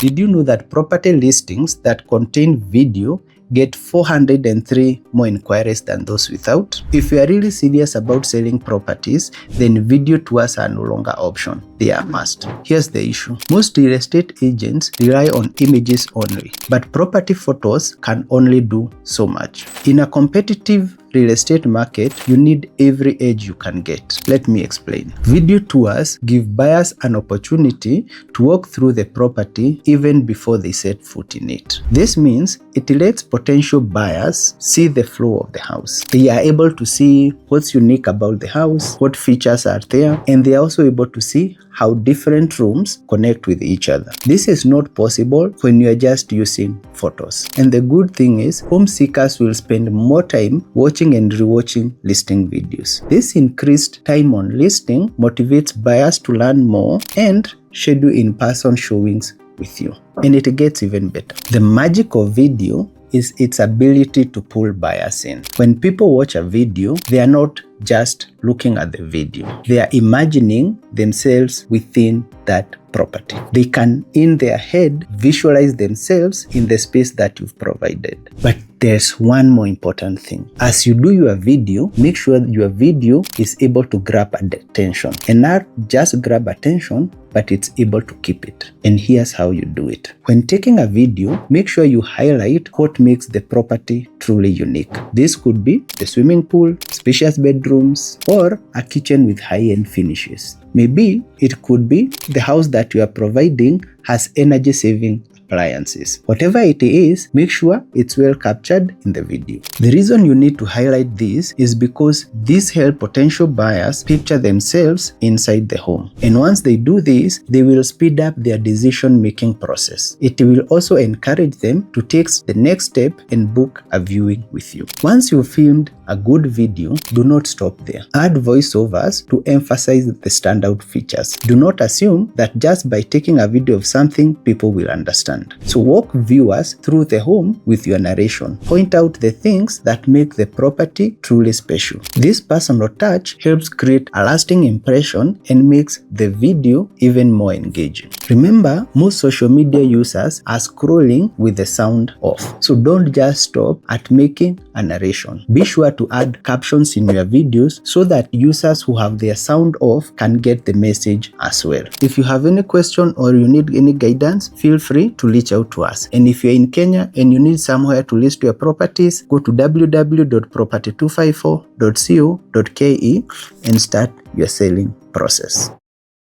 Did you know that property listings that contain video get 403 more inquiries than those without? If you are really serious about selling properties, then video tours are no longer option. They are must. Here's the issue. Most real estate agents rely on images only, but property photos can only do so much. In a competitive real estate market, you need every edge you can get. Let me explain. Video tours give buyers an opportunity to walk through the property even before they set foot in it. This means it lets potential buyers see the flow of the house. They are able to see what's unique about the house, what features are there, and they are also able to see how different rooms connect with each other. This is not possible when you are just using photos. And the good thing is, home seekers will spend more time watching and rewatching listing videos. This increased time on listing motivates buyers to learn more and schedule in-person showings with you. And it gets even better. The magic of video is its ability to pull buyers in. When people watch a video, they are not just looking at the video. They are imagining themselves within that property. They can, in their head, visualize themselves in the space that you've provided. But there's one more important thing. As you do your video, make sure your video is able to grab attention. And not just grab attention, but it's able to keep it. And here's how you do it. When taking a video, make sure you highlight what makes the property truly unique. This could be the swimming pool, spacious bedrooms, or a kitchen with high-end finishes. Maybe it could be the house that you are providing has energy-saving appliances. Whatever it is, make sure it's well captured in the video. The reason you need to highlight this is because this helps potential buyers picture themselves inside the home. And once they do this, they will speed up their decision-making process. It will also encourage them to take the next step and book a viewing with you. Once you've filmed a good video, do not stop there. Add voiceovers to emphasize the standout features. Do not assume that just by taking a video of something, people will understand. So walk viewers through the home with your narration. Point out the things that make the property truly special. This personal touch helps create a lasting impression and makes the video even more engaging. Remember, most social media users are scrolling with the sound off. So don't just stop at making a narration. Be sure to add captions in your videos so that users who have their sound off can get the message as well. If you have any question or you need any guidance, feel free to reach out to us. And if you're in Kenya and you need somewhere to list your properties, go to www.property254.co.ke and start your selling process.